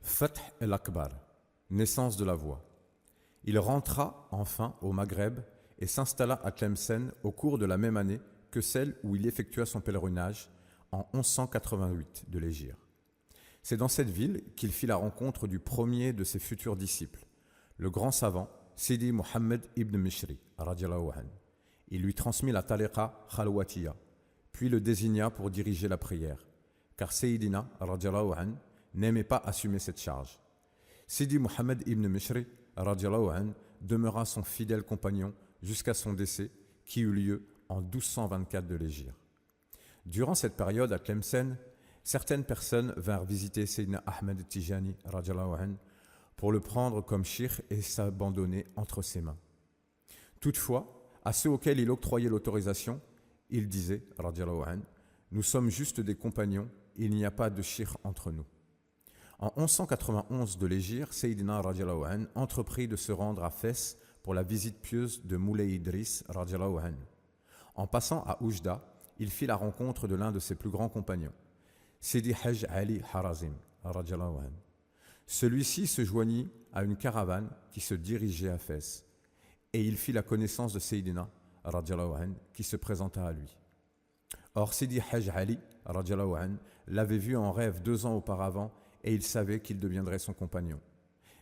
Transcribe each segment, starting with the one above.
Fath el-Akbar, naissance de la voix. Il rentra enfin au Maghreb et s'installa à Tlemcen au cours de la même année que celle où il effectua son pèlerinage en 1188 de l'Hégire. C'est dans cette ville qu'il fit la rencontre du premier de ses futurs disciples, le grand savant Sidi Mohammed ibn Mishri. Il lui transmit la tariqa khalwatiya, puis le désigna pour diriger la prière, car Sayyidina n'aimait pas assumer cette charge. Sidi Mohammed ibn Mishri demeura son fidèle compagnon jusqu'à son décès qui eut lieu en 1224 de l'Hégire. Durant cette période à Tlemcen, certaines personnes vinrent visiter Sayyidina Ahmed Tijani pour le prendre comme shir et s'abandonner entre ses mains. Toutefois, à ceux auxquels il octroyait l'autorisation, il disait, nous sommes juste des compagnons, il n'y a pas de shir entre nous. En 1191 de l'Hégire, Sayyidina entreprit de se rendre à Fès pour la visite pieuse de Moulay Idriss. En passant à Oujda, il fit la rencontre de l'un de ses plus grands compagnons, Sidi Hajj Ali Harazim. Celui-ci se joignit à une caravane qui se dirigeait à Fès et il fit la connaissance de Sayyidina qui se présenta à lui. Or Sidi Hajj Ali l'avait vu en rêve 2 ans auparavant et il savait qu'il deviendrait son compagnon.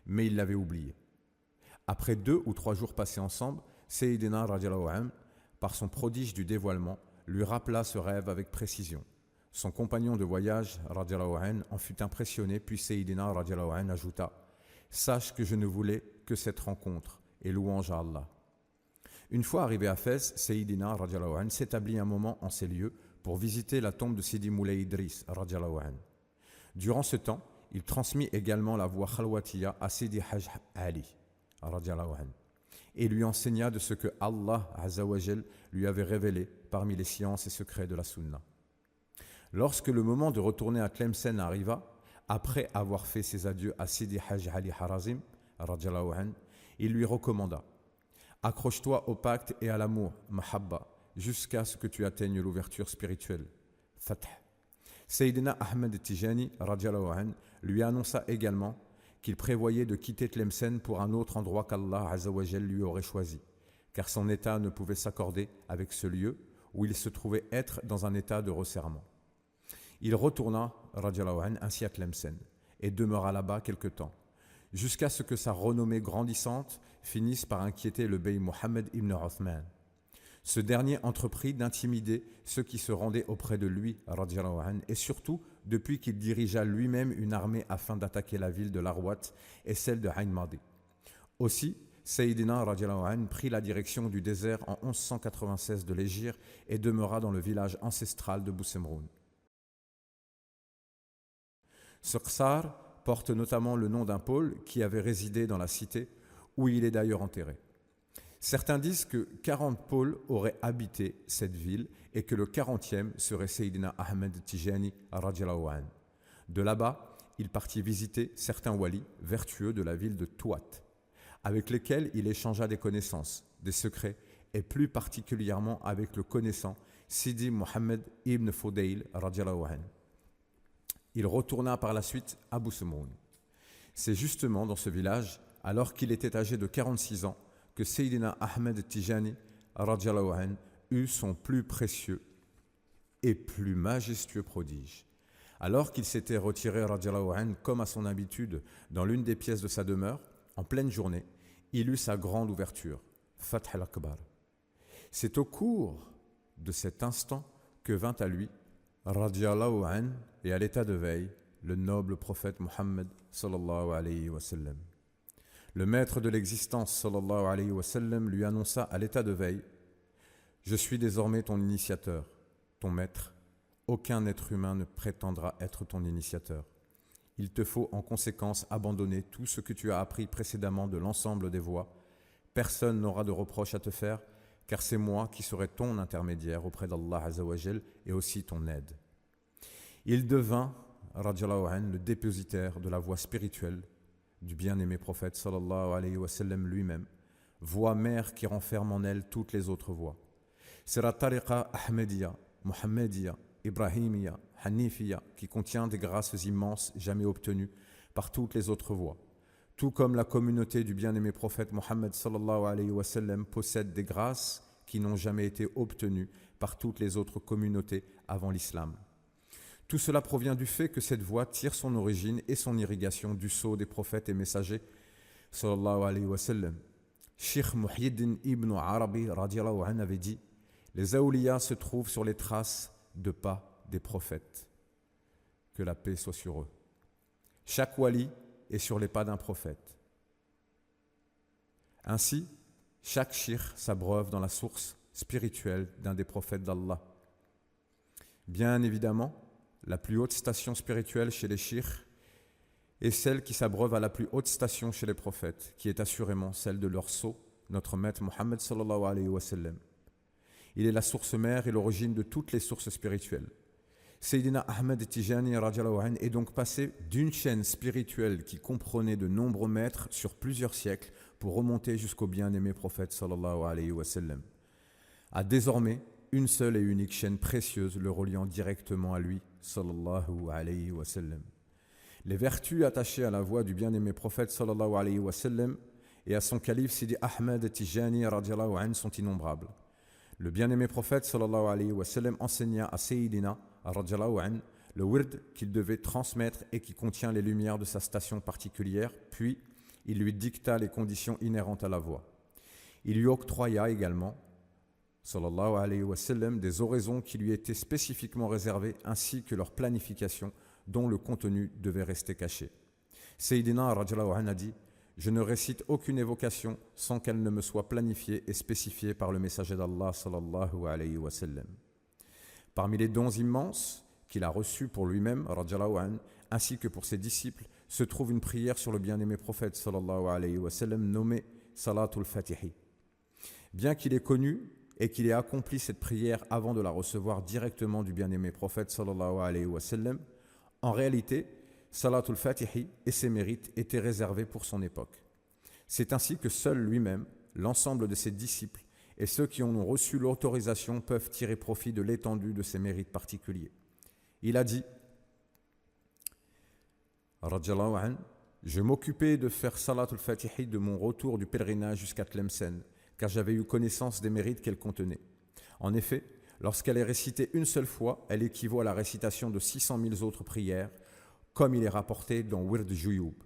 Mais il l'avait oublié. Après 2 ou 3 jours passés ensemble, Sayyidina par son prodige du dévoilement, lui rappela ce rêve avec précision. Son compagnon de voyage, en fut impressionné, puis Sayyidina ajouta « Sache que je ne voulais que cette rencontre, et louange à Allah. » Une fois arrivé à Fès, Sayyidina s'établit un moment en ces lieux pour visiter la tombe de Sidi Moulay Idriss. Durant ce temps, il transmit également la voix khalwatiya à Sidi Hajj Ali et lui enseigna de ce que Allah lui avait révélé parmi les sciences et secrets de la Sunna. Lorsque le moment de retourner à Tlemcen arriva, après avoir fait ses adieux à Sidi Hajj Ali Harazim, il lui recommanda « Accroche-toi au pacte et à l'amour, mahabba, jusqu'à ce que tu atteignes l'ouverture spirituelle, fath ». Sayyidina Ahmed Tijani lui annonça également qu'il prévoyait de quitter Tlemcen pour un autre endroit qu'Allah lui aurait choisi, car son état ne pouvait s'accorder avec ce lieu où il se trouvait être dans un état de resserrement. Il retourna ainsi à Tlemcen et demeura là-bas quelque temps, jusqu'à ce que sa renommée grandissante finisse par inquiéter le bey Mohammed ibn Othman. Ce dernier entreprit d'intimider ceux qui se rendaient auprès de lui, et surtout depuis qu'il dirigea lui-même une armée afin d'attaquer la ville de Larwat et celle de Ain Madi. Aussi, Sayyidina prit la direction du désert en 1196 de l'Hégire et demeura dans le village ancestral de Boussemroun. Ce Qsar porte notamment le nom d'un pôle qui avait résidé dans la cité, où il est d'ailleurs enterré. Certains disent que 40 pôles auraient habité cette ville et que le 40e serait Sayyidina Ahmed Tijani. De là-bas, il partit visiter certains walis vertueux de la ville de Touat, avec lesquels il échangea des connaissances, des secrets, et plus particulièrement avec le connaissant Sidi Mohammed ibn Fudayl. Il retourna par la suite à Boussemroun. C'est justement dans ce village, alors qu'il était âgé de 46 ans, que Sayyidina Ahmed Tijani eut son plus précieux et plus majestueux prodige. Alors qu'il s'était retiré comme à son habitude dans l'une des pièces de sa demeure, en pleine journée, il eut sa grande ouverture, Fath al-Akbar. C'est au cours de cet instant que vint à lui, et à l'état de veille, le noble prophète Mohammed sallallahu alayhi wa sallam. Le maître de l'existence sallallahu alayhi wa sallam lui annonça à l'état de veille « Je suis désormais ton initiateur, ton maître. Aucun être humain ne prétendra être ton initiateur. Il te faut en conséquence abandonner tout ce que tu as appris précédemment de l'ensemble des voies. Personne n'aura de reproche à te faire, car c'est moi qui serai ton intermédiaire auprès d'Allah Azzawajal et aussi ton aide. » Il devint le dépositaire de la voie spirituelle du bien-aimé prophète sallallahu alayhi wa sallam lui-même, voie mère qui renferme en elle toutes les autres voies. C'est la tariqa Ahmediya, Mohammediya, Ibrahimiya, Hanifiya qui contient des grâces immenses jamais obtenues par toutes les autres voies. Tout comme la communauté du bien-aimé prophète Mohammed sallallahu alayhi wa sallam possède des grâces qui n'ont jamais été obtenues par toutes les autres communautés avant l'islam. Tout cela provient du fait que cette voie tire son origine et son irrigation du sceau des prophètes et messagers sallallahu alayhi wa sallam. Cheikh Muhyiddin ibn Arabi radiallahu anhu avait dit: les awliya se trouvent sur les traces de pas des prophètes. Que la paix soit sur eux. Chaque wali est sur les pas d'un prophète. Ainsi, chaque cheikh s'abreuve dans la source spirituelle d'un des prophètes d'Allah. Bien évidemment, la plus haute station spirituelle chez les cheikhs est celle qui s'abreuve à la plus haute station chez les prophètes, qui est assurément celle de leur sceau, notre maître Mohammed sallallahu alayhi wa sallam. Il est la source mère et l'origine de toutes les sources spirituelles. Sayyidina Ahmed Tijani radiallahu anhu est donc passé d'une chaîne spirituelle qui comprenait de nombreux maîtres sur plusieurs siècles pour remonter jusqu'au bien-aimé prophète sallallahu alayhi wa sallam, à désormais une seule et unique chaîne précieuse le reliant directement à lui sallallahu alayhi wa sallam. Les vertus attachées à la voie du bien-aimé prophète sallallahu alayhi wa sallam et à son calife Sidi Ahmed Tijani radiallahu anhu sont innombrables. Le bien-aimé prophète sallallahu alayhi wa sallam enseigna à Sayyidina radiallahu anhu le wird qu'il devait transmettre et qui contient les lumières de sa station particulière, puis il lui dicta les conditions inhérentes à la voie. Il lui octroya également sallallahu alayhi wa sallam des oraisons qui lui étaient spécifiquement réservées ainsi que leur planification dont le contenu devait rester caché. Sayyidina radiallahu anhu a dit: je ne récite aucune évocation sans qu'elle ne me soit planifiée et spécifiée par le messager d'Allah sallallahu alayhi wa sallam. Parmi les dons immenses qu'il a reçus pour lui-même radiallahu anhu, ainsi que pour ses disciples, se trouve une prière sur le bien-aimé prophète sallallahu alayhi wa sallam nommée Salatul Fatihi. Bien qu'il ait connu et qu'il ait accompli cette prière avant de la recevoir directement du bien-aimé prophète sallallahu alayhi wa sallam, en réalité, Salatul Fatihi et ses mérites étaient réservés pour son époque. C'est ainsi que seul lui-même, l'ensemble de ses disciples et ceux qui en ont reçu l'autorisation peuvent tirer profit de l'étendue de ses mérites particuliers. Il a dit, radiyallahu anhu, je m'occupais de faire Salatul Fatihi de mon retour du pèlerinage jusqu'à Tlemcen, car j'avais eu connaissance des mérites qu'elle contenait. En effet, lorsqu'elle est récitée une seule fois, elle équivaut à la récitation de 600 000 autres prières, comme il est rapporté dans Wird Juyoub.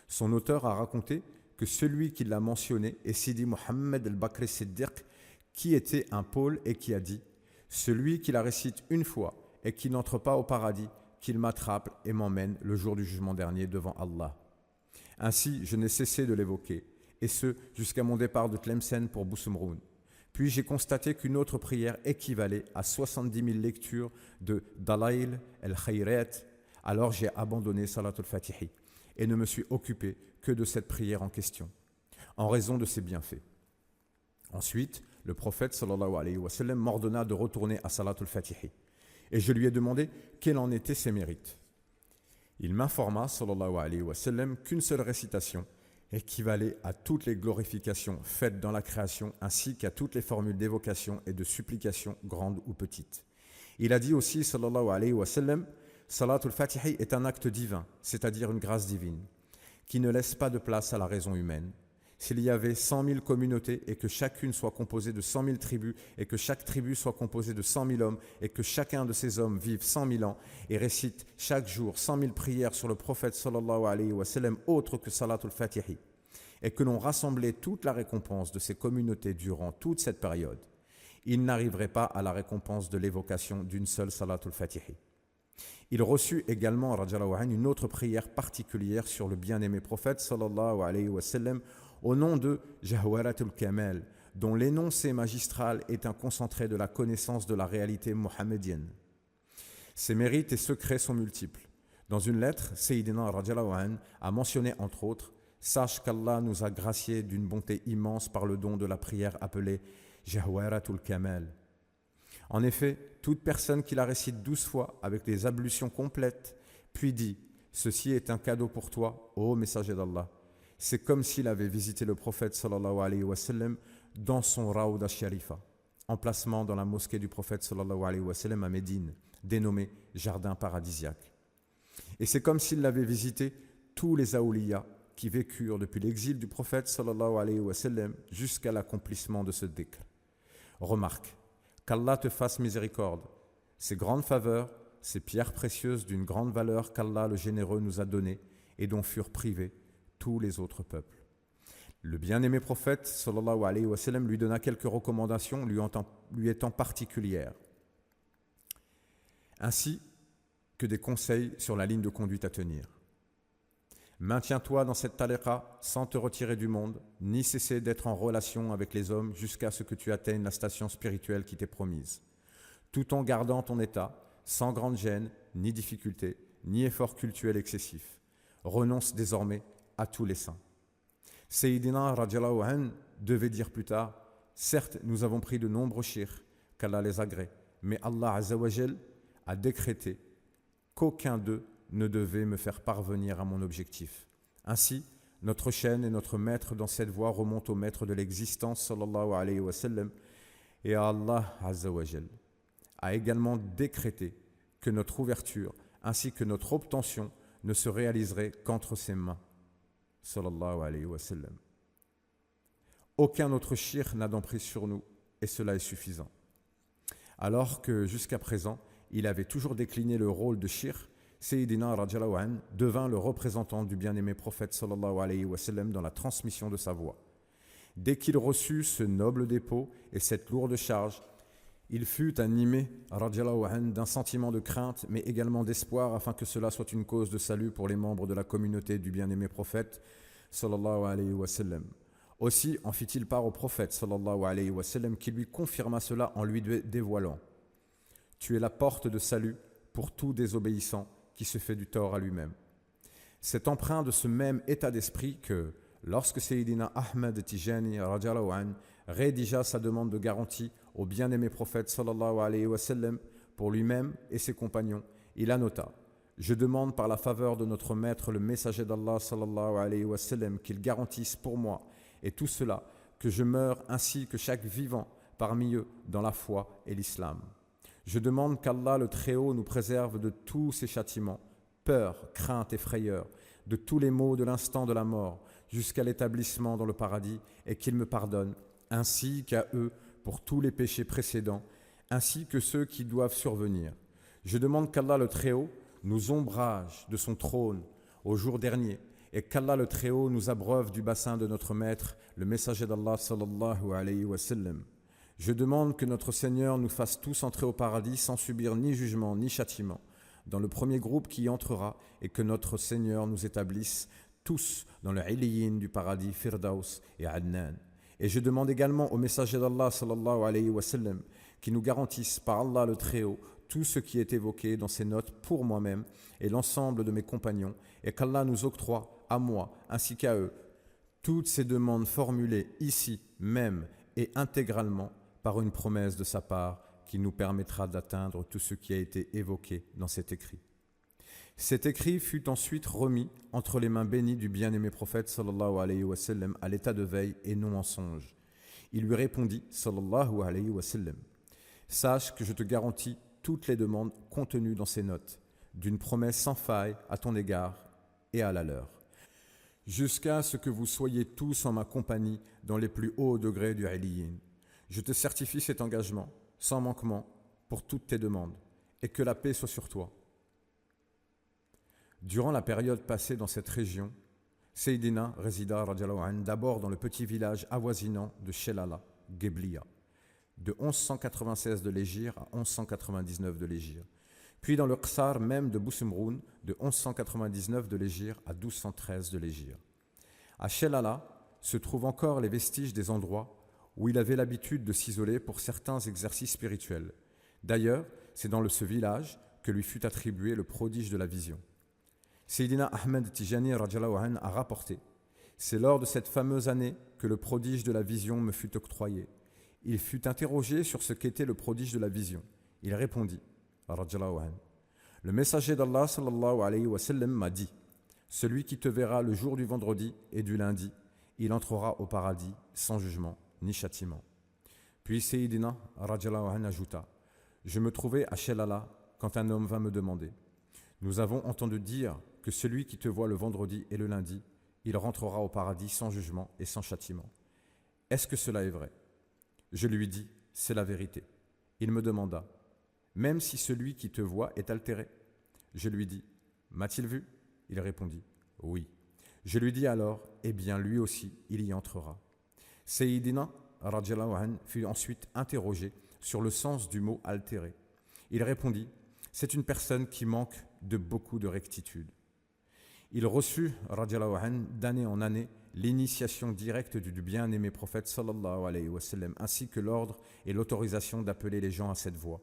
Son auteur a raconté que celui qui l'a mentionné est Sidi Mohammed al-Bakri Siddiq, qui était un pôle et qui a dit « Celui qui la récite une fois et qui n'entre pas au paradis, qu'il m'attrape et m'emmène le jour du jugement dernier devant Allah. » Ainsi, je n'ai cessé de l'évoquer, et ce, jusqu'à mon départ de Tlemcen pour Boussoumroun. Puis j'ai constaté qu'une autre prière équivalait à 70 000 lectures de Dalail el-Khayrat. Alors j'ai abandonné Salatul Fatihi et ne me suis occupé que de cette prière en question, en raison de ses bienfaits. Ensuite, le prophète sallallahu alayhi wa sallam m'ordonna de retourner à Salatul Fatihi et je lui ai demandé quels en étaient ses mérites. Il m'informa sallallahu alayhi wa sallam qu'une seule récitation équivalait à toutes les glorifications faites dans la création ainsi qu'à toutes les formules d'évocation et de supplication grandes ou petites. Il a dit aussi sallallahu alayhi wa sallam: Salatul Fatihi est un acte divin, c'est-à-dire une grâce divine, qui ne laisse pas de place à la raison humaine. S'il y avait 100 000 communautés et que chacune soit composée de 100 000 tribus et que chaque tribu soit composée de 100 000 hommes et que chacun de ces hommes vive 100 000 ans et récite chaque jour 100 000 prières sur le prophète sallallahu alayhi wa sallam autre que Salatul Fatihi et que l'on rassemblait toute la récompense de ces communautés durant toute cette période, il n'arriverait pas à la récompense de l'évocation d'une seule Salatul Fatihi. Il reçut également radiyallahu anhu, une autre prière particulière sur le bien-aimé prophète sallallahu alayhi wa sallam au nom de Jawharatul Kamal, dont l'énoncé magistral est un concentré de la connaissance de la réalité mohammedienne. Ses mérites et secrets sont multiples. Dans une lettre, Sayyidina radiyallahu anhu a mentionné entre autres: sache qu'Allah nous a graciés d'une bonté immense par le don de la prière appelée Jawharatul Kamal. En effet, toute personne qui la récite 12 fois avec les ablutions complètes, puis dit « Ceci est un cadeau pour toi, ô messager d'Allah », c'est comme s'il avait visité le prophète sallallahu alayhi wa sallam dans son Rawda Sharifa, emplacement dans la mosquée du prophète sallallahu alayhi wa sallam à Médine, dénommé Jardin paradisiaque. Et c'est comme s'il l'avait visité tous les awliya qui vécurent depuis l'exil du prophète sallallahu alayhi wa sallam jusqu'à l'accomplissement de ce dhikr. Remarque, qu'Allah te fasse miséricorde. Ces grandes faveurs, ces pierres précieuses d'une grande valeur qu'Allah le généreux nous a données et dont furent privés tous les autres peuples. Le bien-aimé prophète sallallahu alayhi wa sallam lui donna quelques recommandations lui étant particulières, ainsi que des conseils sur la ligne de conduite à tenir. Maintiens-toi dans cette tariqa sans te retirer du monde, ni cesser d'être en relation avec les hommes jusqu'à ce que tu atteignes la station spirituelle qui t'est promise, tout en gardant ton état, sans grande gêne, ni difficulté, ni effort cultuel excessif. Renonce désormais à tous les saints. Sayyidina radiallahu anhu devait dire plus tard, certes nous avons pris de nombreux shirs, qu'Allah les agrée, mais Allah Azza wa Jal a décrété qu'aucun d'eux ne devait me faire parvenir à mon objectif. Ainsi, notre chaîne et notre maître dans cette voie remontent au maître de l'existence sallallahu alayhi wa sallam, et Allah Azza wa Jal a également décrété que notre ouverture ainsi que notre obtention ne se réaliserait qu'entre ses mains sallallahu alayhi wa sallam. Aucun autre shir n'a d'emprise sur nous et cela est suffisant. Alors que jusqu'à présent il avait toujours décliné le rôle de shir, Sayyidina radiallahu anhu devint le représentant du bien-aimé prophète sallallahu alayhi wa sallam dans la transmission de sa voix. Dès qu'il reçut ce noble dépôt et cette lourde charge, il fut animé radiallahu anhu d'un sentiment de crainte mais également d'espoir afin que cela soit une cause de salut pour les membres de la communauté du bien-aimé prophète sallallahu alayhi wa sallam. Aussi en fit-il part au prophète sallallahu alayhi wa sallam qui lui confirma cela en lui dévoilant: tu es la porte de salut pour tout désobéissant qui se fait du tort à lui-même. C'est empreint de ce même état d'esprit que, lorsque Sayyidina Ahmed Tijani radiallahu anhu rédigea sa demande de garantie au bien-aimé prophète sallallahu alayhi wa sallam pour lui-même et ses compagnons, il annota: je demande par la faveur de notre maître le messager d'Allah sallallahu alayhi wa sallam qu'il garantisse pour moi et tout cela que je meure ainsi que chaque vivant parmi eux dans la foi et l'islam. Je demande qu'Allah le Très-Haut nous préserve de tous ces châtiments, peur, crainte et frayeur, de tous les maux de l'instant de la mort, jusqu'à l'établissement dans le paradis, et qu'il me pardonne, ainsi qu'à eux pour tous les péchés précédents, ainsi que ceux qui doivent survenir. Je demande qu'Allah le Très-Haut nous ombrage de son trône au jour dernier, et qu'Allah le Très-Haut nous abreuve du bassin de notre maître, le messager d'Allah sallallahu alayhi wa sallam. Je demande que notre Seigneur nous fasse tous entrer au paradis sans subir ni jugement ni châtiment, dans le premier groupe qui y entrera, et que notre Seigneur nous établisse tous dans le Iliyin du paradis, Firdaus et Adnan. Et je demande également au messager d'Allah sallallahu alayhi wa sallam qui nous garantisse par Allah le Très-Haut tout ce qui est évoqué dans ces notes pour moi-même et l'ensemble de mes compagnons, et qu'Allah nous octroie à moi ainsi qu'à eux toutes ces demandes formulées ici même et intégralement par une promesse de sa part qui nous permettra d'atteindre tout ce qui a été évoqué dans cet écrit. Cet écrit fut ensuite remis entre les mains bénies du bien-aimé prophète sallallahu alayhi wa sallam à l'état de veille et non en songe. Il lui répondit sallallahu alayhi wa sallam: sache que je te garantis toutes les demandes contenues dans ces notes, d'une promesse sans faille à ton égard et à la leur, jusqu'à ce que vous soyez tous en ma compagnie dans les plus hauts degrés du Iliyin. Je te certifie cet engagement, sans manquement, pour toutes tes demandes, et que la paix soit sur toi. Durant la période passée dans cette région, Sayyidina résida radiallahu anhu d'abord dans le petit village avoisinant de Shelala, Gebliya, de 1196 de l'Hégire à 1199 de l'Hégire, puis dans le Qsar même de Boussemroun, de 1199 de l'Hégire à 1213 de l'Hégire. À Shelala se trouvent encore les vestiges des endroits où il avait l'habitude de s'isoler pour certains exercices spirituels. D'ailleurs, c'est dans ce village que lui fut attribué le prodige de la vision. Sayyidina Ahmed Tijani radiallahu anhu a rapporté: c'est lors de cette fameuse année que le prodige de la vision me fut octroyé. Il fut interrogé sur ce qu'était le prodige de la vision. Il répondit radiallahu anhu: le messager d'Allah sallallahu alayhi wa sallam m'a dit: celui qui te verra le jour du vendredi et du lundi, il entrera au paradis sans jugement ni châtiment. Puis Sayyidina radiallahu anhu ajouta: je me trouvais à Shelala quand un homme vint me demander: nous avons entendu dire que celui qui te voit le vendredi et le lundi, il rentrera au paradis sans jugement et sans châtiment. Est-ce que cela est vrai? Je lui dis, c'est la vérité. Il me demanda, même si celui qui te voit est altéré? Je lui dis, m'a-t-il vu? Il répondit, oui. Je lui dis alors, eh bien lui aussi, il y entrera. Sayyidina radiallahu anhu fut ensuite interrogé sur le sens du mot altéré. Il répondit, c'est une personne qui manque de beaucoup de rectitude. Il reçut, radiallahu anhu, d'année en année, l'initiation directe du bien-aimé prophète sallallahu alayhi wa sallam, ainsi que l'ordre et l'autorisation d'appeler les gens à cette voie.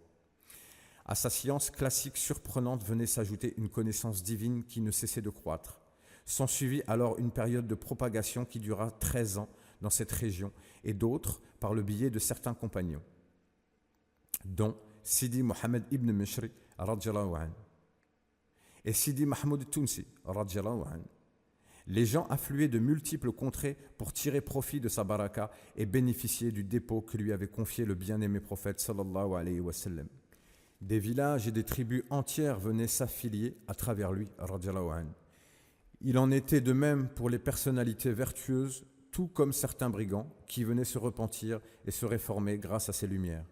À sa science classique surprenante venait s'ajouter une connaissance divine qui ne cessait de croître. S'ensuivit alors une période de propagation qui dura 13 ans dans cette région et d'autres par le biais de certains compagnons, dont Sidi Mohammed ibn Mishri radiyallahu anhu et Sidi Mahmoud Tounsi radiyallahu anhu. Les gens affluaient de multiples contrées pour tirer profit de sa baraka et bénéficier du dépôt que lui avait confié le bien-aimé prophète sallallahu alayhi wa sallam. Des villages et des tribus entières venaient s'affilier à travers lui radiyallahu anhu. Il en était de même pour les personnalités vertueuses, tout comme certains brigands qui venaient se repentir et se réformer grâce à ces lumières.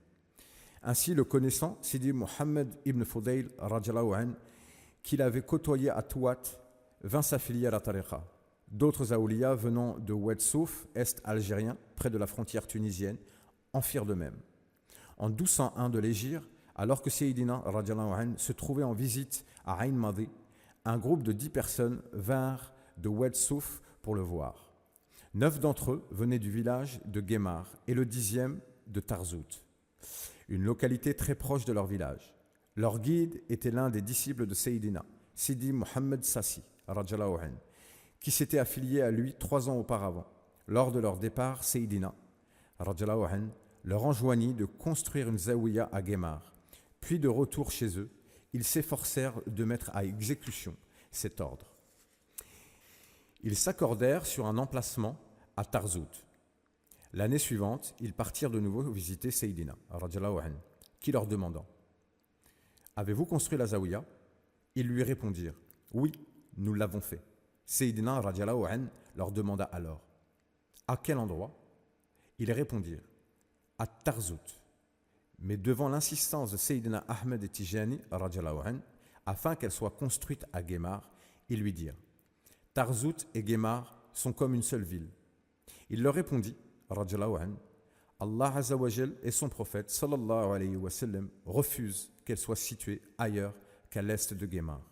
Ainsi, le connaissant, Sidi Mohammed ibn Fudayl, radiyallahu anhu, qu'il avait côtoyé à Touat, vint s'affilier à la tariqa. D'autres aoulias venant de Oued Souf, est algérien, près de la frontière tunisienne, en firent de même. En 1201 de l'Hégire, alors que Sayyidina radiyallahu anhu se trouvait en visite à Ain Madi, un groupe de 10 personnes vinrent de Oued Souf pour le voir. 9 d'entre eux venaient du village de Guémar et le 10e de Tarzout, une localité très proche de leur village. Leur guide était l'un des disciples de Sayyidina, Sidi Mohammed Sassi, radiyallahu anhu, qui s'était affilié à lui 3 ans auparavant. Lors de leur départ, Sayyidina, radiyallahu anhu, leur enjoignit de construire une zaouïa à Guémar. Puis de retour chez eux, ils s'efforcèrent de mettre à exécution cet ordre. Ils s'accordèrent sur un emplacement à Tarzout. L'année suivante, ils partirent de nouveau visiter Sayyidina, radiyallahu anhu, qui leur demanda « Avez-vous construit la zaouïa ?» Ils lui répondirent « Oui, nous l'avons fait. » Sayyidina, radiyallahu anhu, leur demanda alors « À quel endroit ?» Ils répondirent « À Tarzout. » Mais devant l'insistance de Sayyidina Ahmed et Tijani, radiyallahu anhu, afin qu'elle soit construite à Guémar, ils lui dirent « Tarzout et Guémar sont comme une seule ville. » Il leur répondit, radiyallahu anhu, « Allah Azza wa Jal et son prophète, sallallahu alayhi wa sallam, refusent qu'elle soit située ailleurs qu'à l'est de Guémar. »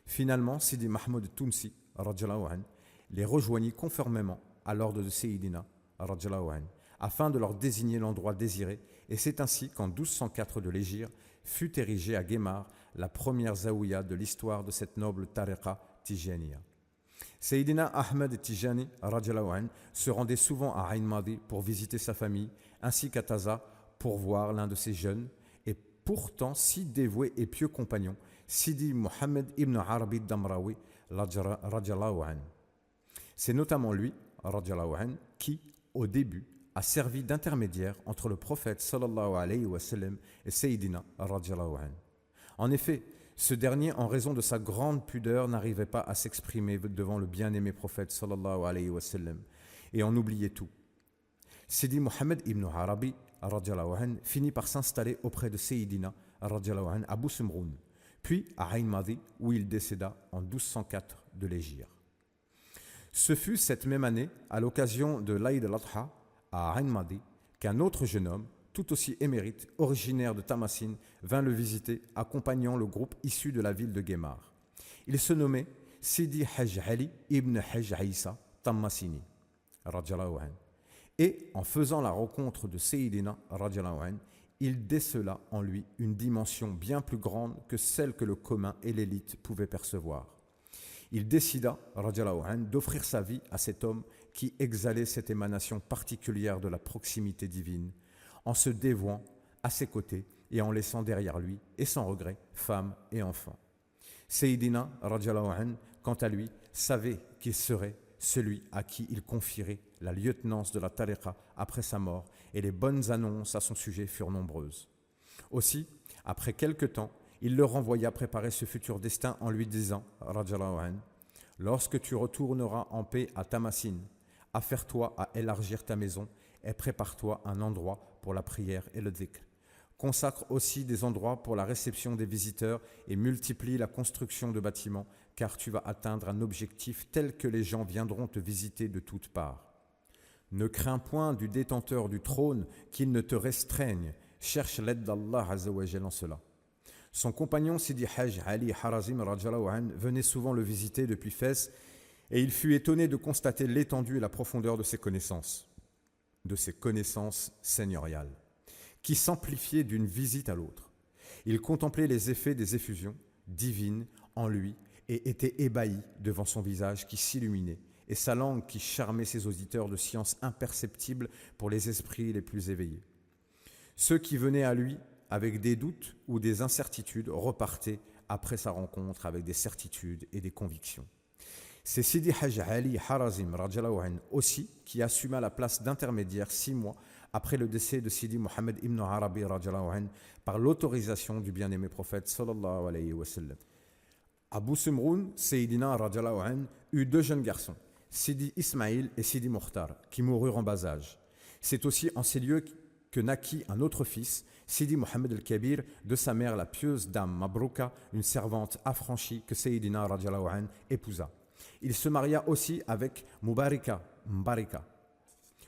Finalement, Sidi Mahmoud Tounsi, radiyallahu anhu, les rejoignit conformément à l'ordre de Sayyidina, radiyallahu anhu, afin de leur désigner l'endroit désiré, et c'est ainsi qu'en 1204 de l'Hégire fut érigée à Guémar la première zaouïa de l'histoire de cette noble tariqa Tijaniya. Sayyidina Ahmed Tijani, radiyallahu anhu, se rendait souvent à Ain Madi pour visiter sa famille, ainsi qu'à Taza pour voir l'un de ses jeunes et pourtant si dévoué et pieux compagnon, Sidi Mohammed ibn Arabi Damraoui, radiyallahu anhu. C'est notamment lui, radiyallahu anhu, qui, au début, a servi d'intermédiaire entre le prophète sallallahu alayhi wa sallam et Sayyidina radiyallahu anhu. En effet, ce dernier, en raison de sa grande pudeur, n'arrivait pas à s'exprimer devant le bien-aimé prophète sallallahu alayhi wa sallam et en oubliait tout. Sidi Mohammed ibn Arabi radiyallahu anhu finit par s'installer auprès de Sayyidina radiyallahu anhu à Boussemroun, puis à Ain Madi où il décéda en 1204 de l'Hégire. Ce fut cette même année, à l'occasion de l'Aïd al-Adha, à Ain Madi, qu'un autre jeune homme, tout aussi émérite, originaire de Tamasin, vint le visiter, accompagnant le groupe issu de la ville de Guémar. Il se nommait Sidi Haj Ali ibn Haj Aïssa Tamasini, radiyallahu anhu. Et en faisant la rencontre de Sayyidina, radiyallahu anhu, il décela en lui une dimension bien plus grande que celle que le commun et l'élite pouvaient percevoir. Il décida, radiyallahu anhu, d'offrir sa vie à cet homme qui exhalait cette émanation particulière de la proximité divine, en se dévouant à ses côtés et en laissant derrière lui, et sans regret, femmes et enfants. Sayyidina, radiyallahu anhu, quant à lui, savait qu'il serait celui à qui il confierait la lieutenance de la tariqa après sa mort, et les bonnes annonces à son sujet furent nombreuses. Aussi, après quelque temps, il le renvoya préparer ce futur destin en lui disant, radiyallahu anhu, lorsque tu retourneras en paix à Tamasin, affaire-toi à élargir ta maison et prépare-toi un endroit pour la prière et le dhikr. Consacre aussi des endroits pour la réception des visiteurs et multiplie la construction de bâtiments, car tu vas atteindre un objectif tel que les gens viendront te visiter de toutes parts. Ne crains point du détenteur du trône qu'il ne te restreigne, cherche l'aide d'Allah Azza wa Jalla en cela. Son compagnon Sidi Hajj Ali Harazim radhiyallahu anhu venait souvent le visiter depuis Fès et il fut étonné de constater l'étendue et la profondeur de ses connaissances seigneuriales, qui s'amplifiaient d'une visite à l'autre. Il contemplait les effets des effusions divines en lui et était ébahi devant son visage qui s'illuminait et sa langue qui charmait ses auditeurs de sciences imperceptibles pour les esprits les plus éveillés. Ceux qui venaient à lui avec des doutes ou des incertitudes repartaient après sa rencontre avec des certitudes et des convictions. C'est Sidi Hajj Ali Harazim radhiyallahu anhu aussi qui assuma la place d'intermédiaire 6 mois après le décès de Sidi Mohammed ibn Arabi radhiyallahu anhu par l'autorisation du bien-aimé prophète sallallahu alayhi wa sallam. À Boussemroun, Sayyidina radhiyallahu anhu eut 2 jeunes garçons, Sidi Ismaïl et Sidi Mukhtar, qui moururent en bas âge. C'est aussi en ces lieux que naquit un autre fils, Sidi Mohammed al-Kabir, de sa mère la pieuse dame Mabrouka, une servante affranchie que Sayyidina radhiyallahu anhu épousa. Il se maria aussi avec Mbarika,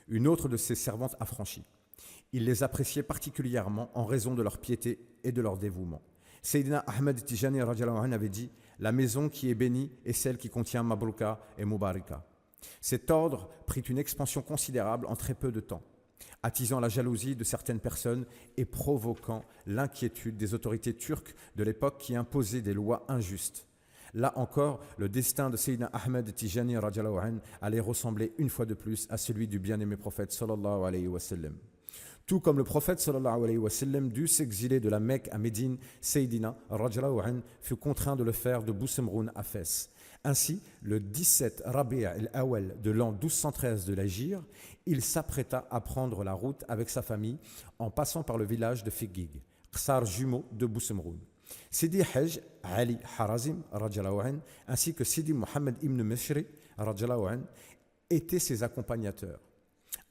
une autre de ses servantes affranchies. Il les appréciait particulièrement en raison de leur piété et de leur dévouement. Sayyidina Ahmed Tijani radhiyallahu anhu avait dit « La maison qui est bénie est celle qui contient Mabrouka et Mubarika ». Cet ordre prit une expansion considérable en très peu de temps, attisant la jalousie de certaines personnes et provoquant l'inquiétude des autorités turques de l'époque qui imposaient des lois injustes. Là encore, le destin de Sayyidina Ahmed Tijani radhiyallahu anhu allait ressembler une fois de plus à celui du bien-aimé prophète sallallahu alayhi wa sallam. Tout comme le prophète sallallahu alayhi wa sallam dut s'exiler de la Mecque à Médine, Sayyidina radhiyallahu anhu fut contraint de le faire de Boussemroun à Fès. Ainsi, le 17 Rabi' al-Awwal de l'an 1213 de l'Hégire, il s'apprêta à prendre la route avec sa famille en passant par le village de Figig, Qsar jumeau de Boussemroun. Sidi Hajj Ali Harazim radhiyallahu anhu ainsi que Sidi Mohammed ibn Mishri radhiyallahu anhu étaient ses accompagnateurs.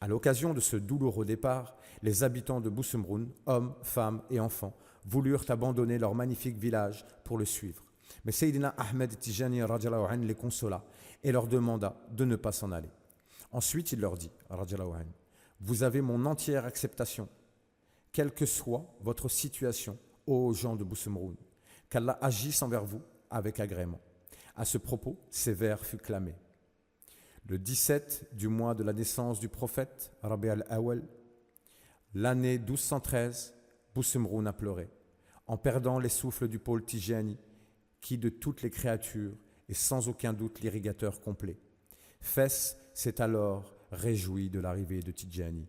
À l'occasion de ce douloureux départ, les habitants de Boussemroun, hommes, femmes et enfants, voulurent abandonner leur magnifique village pour le suivre. Mais Sayyidina Ahmed Tijani radhiyallahu anhu les consola et leur demanda de ne pas s'en aller. Ensuite, il leur dit, radhiyallahu anhu, vous avez mon entière acceptation, quelle que soit votre situation, ô gens de Boussemroun, qu'Allah agisse envers vous avec agrément. À ce propos, ces vers furent clamés. Le 17 du mois de la naissance du prophète, Rabi' al-Awwal, l'année 1213, Boussemroun a pleuré, en perdant les souffles du pôle Tijani, qui de toutes les créatures est sans aucun doute l'irrigateur complet. Fès s'est alors réjoui de l'arrivée de Tijani.